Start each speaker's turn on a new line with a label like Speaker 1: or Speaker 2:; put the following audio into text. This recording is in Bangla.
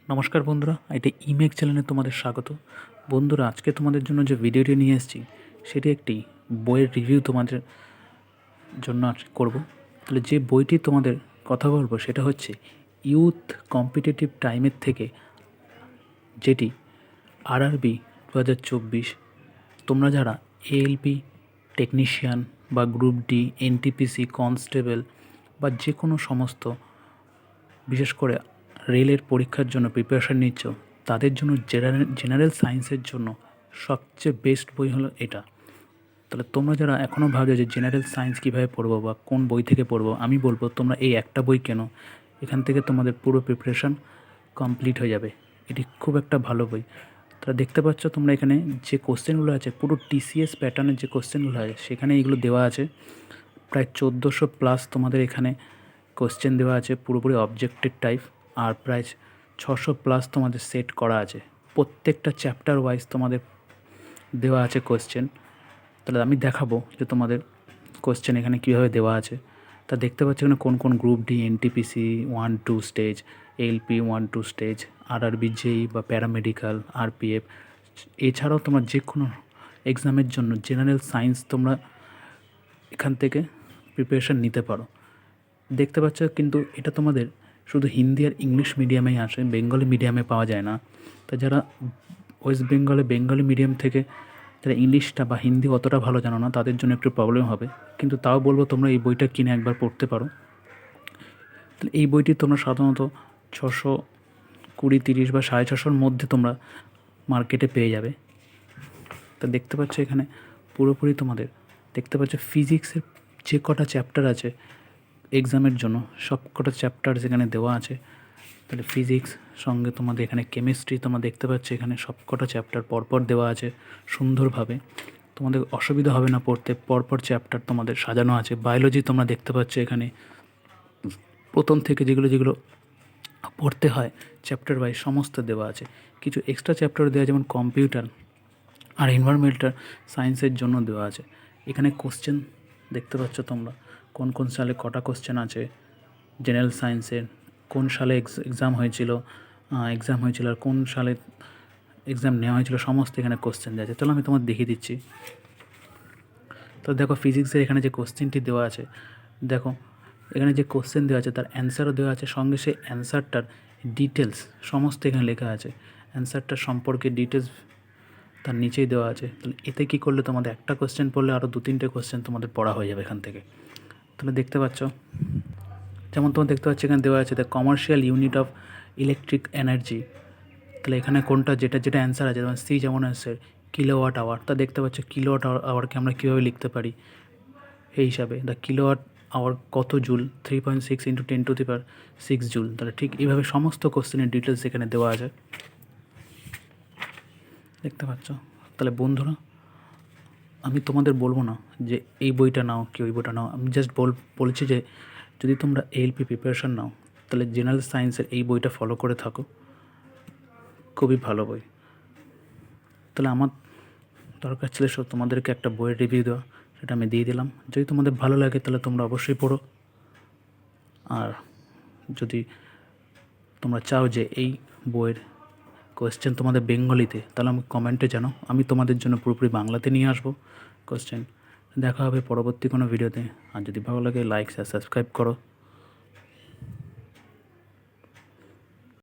Speaker 1: নমস্কার বন্ধুরা, এটা ইমেক চ্যানেলে তোমাদের স্বাগত। বন্ধুরা, আজকে তোমাদের জন্য যে ভিডিওটি নিয়ে এসেছি সেটি একটি বইয়ের রিভিউ তোমাদের জন্য করব। তাহলে যে বইটি তোমাদের কথা বলবো সেটা হচ্ছে ইউথ কম্পিটিটিভ টাইমের থেকে, যেটি আরআরবি 2024। তোমরা যারা এএলপি টেকনিশিয়ান বা গ্রুপ ডি, এনটিপিসি, কনস্টেবল বা যে কোনো সমস্ত, বিশেষ করে রেলের পরীক্ষার জন্য প্রিপারেশান নিচ্ছ, তাদের জন্য জেনারেল সায়েন্সের জন্য সবচেয়ে বেস্ট বই হলো এটা। তাহলে তোমরা যারা এখনও ভাবছো যে জেনারেল সায়েন্স কীভাবে পড়বো বা কোন বই থেকে পড়বো, আমি বলবো তোমরা এই একটা বই কেনো। এখান থেকে তোমাদের পুরো প্রিপারেশান কমপ্লিট হয়ে যাবে। এটি খুব একটা ভালো বই। তাহলে দেখতে পাচ্ছ তোমরা এখানে যে কোশ্চেনগুলো আছে, পুরো টিসিএস প্যাটার্নের যে কোশ্চেনগুলো আছে সেখানে এগুলো দেওয়া আছে। প্রায় 1400+ তোমাদের এখানে কোশ্চেন দেওয়া আছে, পুরোপুরি অবজেক্টিভ টাইপ। আর প্রায় 600+ তোমাদের সেট করা আছে। প্রত্যেকটা চ্যাপ্টার ওয়াইজ তোমাদের দেওয়া আছে কোশ্চেন। তাহলে আমি দেখাবো যে তোমাদের কোশ্চেন এখানে কীভাবে দেওয়া আছে। তা দেখতে পাচ্ছ এখানে কোন কোন group D, NTPC 1-2 stage, LP 1-2 stage, RRB JE বা প্যারামেডিক্যাল, আরপিএফ। এছাড়াও তোমার যে কোনো এক্সামের জন্য জেনারেল সায়েন্স তোমরা এখান থেকে প্রিপারেশান নিতে পারো। দেখতে পাচ্ছ কিন্তু এটা তোমাদের শুধু হিন্দি আর ইংলিশ মিডিয়ামেই আসে, বেঙ্গলি মিডিয়ামে পাওয়া যায় না। তা যারা ওয়েস্ট বেঙ্গলে বেঙ্গলি মিডিয়াম থেকে যারা ইংলিশটা বা হিন্দি অতটা ভালো জানো না, তাদের জন্য একটু প্রবলেম হবে। কিন্তু তাও বলবো তোমরা এই বইটা কিনে একবার পড়তে পারো। তাহলে এই বইটি তোমরা সাধারণত 620, 30 বা 650-র মধ্যে তোমরা মার্কেটে পেয়ে যাবে। তা দেখতে পাচ্ছ এখানে পুরোপুরি তোমাদের দেখতে পাচ্ছ ফিজিক্সের যে কটা চ্যাপ্টার আছে এক্সামের জন্য, সব কটা চ্যাপ্টার এখানে দেওয়া আছে। তাহলে ফিজিক্স সঙ্গে তোমাদের এখানে কেমিস্ট্রি তোমরা দেখতে পাচ্ছ এখানে সব কটা চ্যাপ্টার পরপর দেওয়া আছে সুন্দরভাবে। তোমাদের অসুবিধা হবে না পড়তে, পরপর চ্যাপ্টার তোমাদের সাজানো আছে। বায়োলজি তোমরা দেখতে পাচ্ছ এখানে প্রথম থেকে যেগুলো যেগুলো পড়তে হয় চ্যাপ্টার ওয়াইজ সমস্ত দেওয়া আছে। কিছু এক্সট্রা চ্যাপ্টার দেওয়া, যেমন কম্পিউটার আর এনভায়রনমেন্টাল সায়েন্সের জন্য দেওয়া আছে। এখানে কোশ্চেন দেখতে পাচ্ছ তোমরা কোন কোন সালে কটা কোশ্চেন আছে জেনারেল সায়েন্সের, কোন সালে এক্সাম হয়েছিল আর কোন সালে এক্সাম নেওয়া হয়েছিল, সমস্ত এখানে কোশ্চেন দেওয়া আছে। চলো আমি তোমার দেখিয়ে দিচ্ছি। তো দেখো ফিজিক্সের এখানে যে কোশ্চেনটি দেওয়া আছে, দেখো এখানে যে কোশ্চেন দেওয়া আছে তার অ্যান্সারও দেওয়া আছে, সঙ্গে সেই অ্যান্সারটার ডিটেলস সমস্ত এখানে লেখা আছে। অ্যান্সারটার সম্পর্কে ডিটেলস তার নিচেই দেওয়া আছে। তাহলে এতে কী করলে তোমাদের একটা কোশ্চেন পড়লে আরও 2-3টে কোশ্চেন তোমাদের পড়া হয়ে যাবে এখান থেকে। তাহলে দেখতে পাচ্ছ, যেমন তোমরা দেখতে পাচ্ছ এখানে দেওয়া আছে the commercial unit of electric energy. তাহলে এখানে কোনটা যেটা যেটা অ্যান্সার আছে, যেমন সি যেমন আছে কিলোওয়াট আওয়ার। তা দেখতে পাচ্ছ কিলোওয়াট আওয়ারকে আমরা কীভাবে লিখতে পারি এই হিসাবে, দ্য কিলোওয়াট আওয়ার কত জুল, 3.6 × 10⁶ জুল। তাহলে ঠিক এইভাবে সমস্ত কোশ্চেনের ডিটেলস এখানে দেওয়া আছে, দেখতে পাচ্ছ। তাহলে বন্ধুরা, আমি তোমাদের বলবো না যে এই বইটা নাও কি ওই বইটা নাও, আমি জাস্ট বলছি যে যদি তোমরা এএলপি প্রিপারেশান নাও তাহলে জেনারেল সায়েন্সের এই বইটা ফলো করে থাকো, খুবই ভালো বই। তাহলে আমার দরকার ছিল তোমাদেরকে একটা বইয়ের রিভিউ দেওয়া, সেটা আমি দিয়ে দিলাম। যদি তোমাদের ভালো লাগে তাহলে তোমরা অবশ্যই পড়ো। আর যদি তোমরা চাও যে এই বইয়ের কোয়েশ্চেন তোমাদের বেঙ্গলিতে, তাহলে আমি কমেন্টে জানাও, আমি তোমাদের জন্য পুরোপুরি বাংলাতে নিয়ে আসবো কোয়েশ্চেন। দেখা হবে পরবর্তী কোনো ভিডিওতে। আর যদি ভালো লাগে লাইক শেয়ার সাবস্ক্রাইব করো।